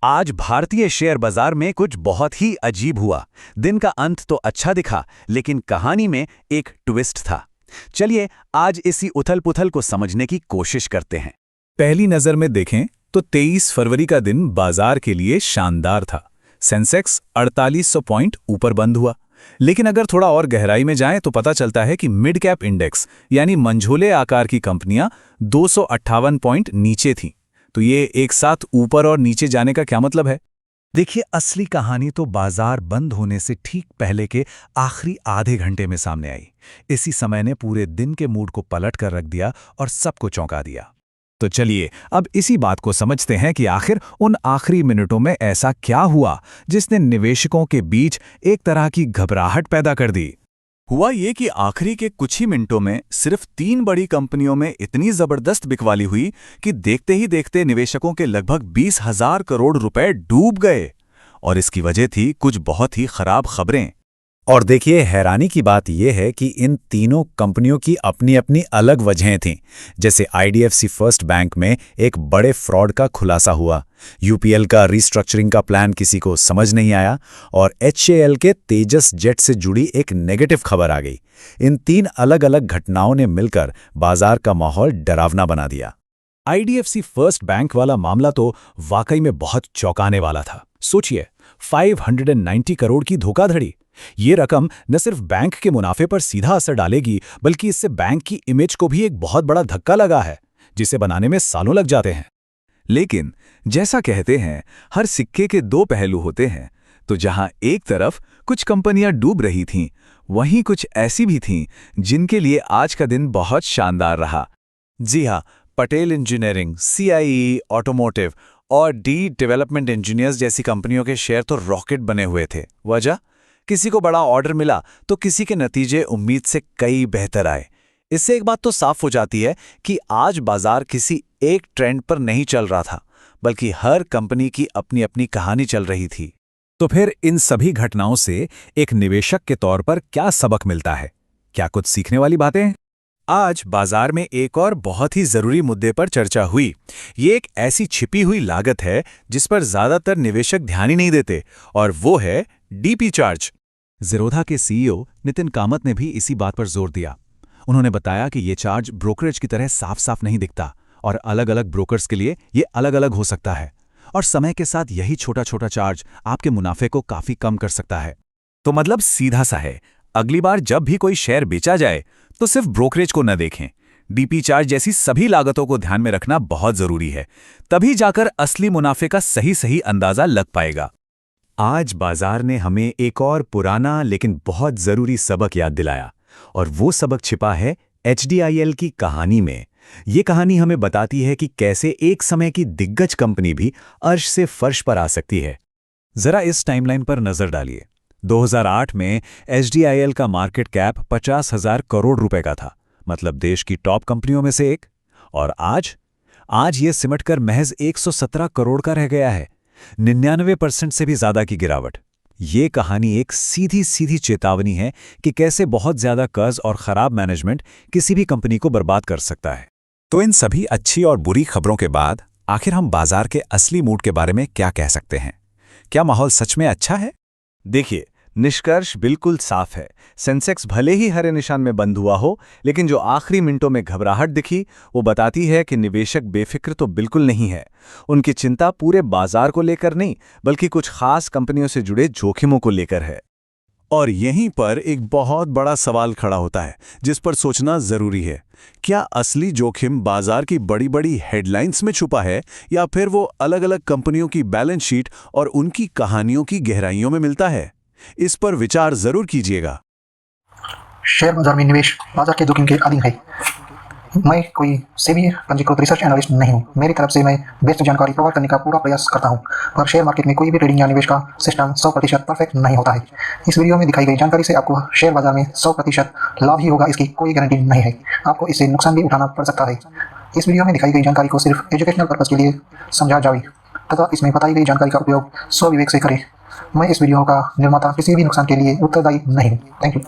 आज भारतीय शेयर बाजार में कुछ बहुत ही अजीब हुआ। दिन का अंत तो अच्छा दिखा, लेकिन कहानी में एक ट्विस्ट था। चलिए आज इसी उथल-पुथल को समझने की कोशिश करते हैं। पहली नजर में देखें तो 23 फरवरी का दिन बाजार के लिए शानदार था। सेंसेक्स 4800 पॉइंट ऊपर बंद हुआ। लेकिन अगर थोड़ा और गहराई में जाएं तो पता चलता है कि मिड कैप इंडेक्स यानी मंझोले आकार की कंपनियां 258 पॉइंट नीचे थीं। तो ये एक साथ ऊपर और नीचे जाने का क्या मतलब है? देखिए, असली कहानी तो बाजार बंद होने से ठीक पहले के आखिरी आधे घंटे में सामने आई। इसी समय ने पूरे दिन के मूड को पलट कर रख दिया और सबको चौंका दिया। तो चलिए अब इसी बात को समझते हैं कि आखिर उन आखिरी मिनटों में ऐसा क्या हुआ जिसने निवेशकों के बीच एक तरह की घबराहट पैदा कर दी। हुआ ये कि आखिरी के कुछ ही मिनटों में सिर्फ 3 बड़ी कंपनियों में इतनी जबरदस्त बिकवाली हुई कि देखते ही देखते निवेशकों के लगभग 20,000 करोड़ रुपए डूब गए। और इसकी वजह थी कुछ बहुत ही खराब खबरें। और देखिए, हैरानी की बात यह है कि इन तीनों कंपनियों की अपनी अपनी अलग वजहें थीं। जैसे आईडीएफसी फर्स्ट बैंक में एक बड़े फ्रॉड का खुलासा हुआ, यूपीएल का रिस्ट्रक्चरिंग का प्लान किसी को समझ नहीं आया और एचएएल के तेजस जेट से जुड़ी एक नेगेटिव खबर आ गई। इन 3 अलग अलग घटनाओं ने मिलकर बाजार का माहौल डरावना बना दिया। आईडीएफसी फर्स्ट बैंक वाला मामला तो वाकई में बहुत चौंकाने वाला था। सोचिए, 590 करोड़ की धोखाधड़ी। ये रकम न सिर्फ बैंक के मुनाफे पर सीधा असर डालेगी, बल्कि इससे बैंक की इमेज को भी एक बहुत बड़ा धक्का लगा है, जिसे बनाने में सालों लग जाते हैं। लेकिन जैसा कहते हैं, हर सिक्के के 2 पहलू होते हैं। तो जहां एक तरफ कुछ कंपनियां डूब रही थीं, वहीं कुछ ऐसी भी थीं जिनके लिए आज का दिन बहुत शानदार रहा। जी हां, पटेल इंजीनियरिंग, सीआईई ऑटोमोटिव और डी डेवलपमेंट इंजीनियर्स जैसी कंपनियों के शेयर तो रॉकेट बने हुए थे। वजह, किसी को बड़ा ऑर्डर मिला तो किसी के नतीजे उम्मीद से कई बेहतर आए। इससे एक बात तो साफ हो जाती है कि आज बाजार किसी एक ट्रेंड पर नहीं चल रहा था, बल्कि हर कंपनी की अपनी अपनी कहानी चल रही थी। तो फिर इन सभी घटनाओं से एक निवेशक के तौर पर क्या सबक मिलता है? क्या कुछ सीखने वाली बातें? आज बाजार में एक और बहुत ही जरूरी मुद्दे पर चर्चा हुई। ये एक ऐसी छिपी हुई लागत है जिस पर ज्यादातर निवेशक ध्यान ही नहीं देते, और वो है डीपी चार्ज। ज़ीरोधा के सीईओ नितिन कामत ने भी इसी बात पर जोर दिया। उन्होंने बताया कि ये चार्ज ब्रोकरेज की तरह साफ साफ नहीं दिखता और अलग अलग ब्रोकर्स के लिए ये अलग अलग हो सकता है, और समय के साथ यही छोटा छोटा चार्ज आपके मुनाफे को काफी कम कर सकता है। तो मतलब सीधा सा है, अगली बार जब भी कोई शेयर बेचा जाए तो सिर्फ ब्रोकरेज को न देखें, डीपी चार्ज जैसी सभी लागतों को ध्यान में रखना बहुत जरूरी है। तभी जाकर असली मुनाफे का सही सही अंदाजा लग पाएगा। आज बाजार ने हमें एक और पुराना लेकिन बहुत जरूरी सबक याद दिलाया, और वो सबक छिपा है एचडीआईएल की कहानी में। ये कहानी हमें बताती है कि कैसे एक समय की दिग्गज कंपनी भी अर्श से फर्श पर आ सकती है। जरा इस टाइमलाइन पर नजर डालिए। 2008 में एचडीआईएल का मार्केट कैप 50,000 करोड़ रुपए का था, मतलब देश की टॉप कंपनियों में से एक। और आज ये सिमटकर महज 117 करोड़ का रह गया है। 99% से भी ज्यादा की गिरावट। ये कहानी एक सीधी सीधी चेतावनी है कि कैसे बहुत ज्यादा कर्ज और खराब मैनेजमेंट किसी भी कंपनी को बर्बाद कर सकता है। तो इन सभी अच्छी और बुरी खबरों के बाद आखिर हम बाजार के असली मूड के बारे में क्या कह सकते हैं? क्या माहौल सच में अच्छा है? देखिए, निष्कर्ष बिल्कुल साफ है। सेंसेक्स भले ही हरे निशान में बंद हुआ हो, लेकिन जो आखिरी मिनटों में घबराहट दिखी वो बताती है कि निवेशक बेफिक्र तो बिल्कुल नहीं है। उनकी चिंता पूरे बाजार को लेकर नहीं, बल्कि कुछ खास कंपनियों से जुड़े जोखिमों को लेकर है। और यहीं पर एक बहुत बड़ा सवाल खड़ा होता है जिस पर सोचना जरूरी है। क्या असली जोखिम बाजार की बड़ी बड़ी हेडलाइंस में छुपा है, या फिर वो अलग अलग कंपनियों की बैलेंस शीट और उनकी कहानियों की गहराइयों में मिलता है? इस पर विचार जरूर कीजिएगा। शेयर बाजार में निवेश बाजार के जोखिम के अधीन है। मैं कोई सेबी पंजीकृत रिसर्च एनालिस्ट नहीं हूँ। मेरी तरफ से मैं बेस्ट जानकारी प्रोवाइड करने का पूरा प्रयास करता हूँ, पर शेयर मार्केट में कोई भी ट्रेडिंग या निवेश का सिस्टम 100% परफेक्ट नहीं होता है। इस वीडियो में दिखाई गई जानकारी से आपको शेयर बाजार में 100% लाभ ही होगा, इसकी कोई गारंटी नहीं है। आपको इससे नुकसान भी उठाना पड़ सकता है। इस वीडियो में दिखाई गई जानकारी को सिर्फ एजुकेशनल पर्पज के लिए समझा जाए तथा इसमें बताई गई जानकारी का उपयोग स्वविवेक से करें। मैं इस वीडियो का निर्माता किसी भी नुकसान के लिए उत्तरदायी नहीं हूँ। Thank you.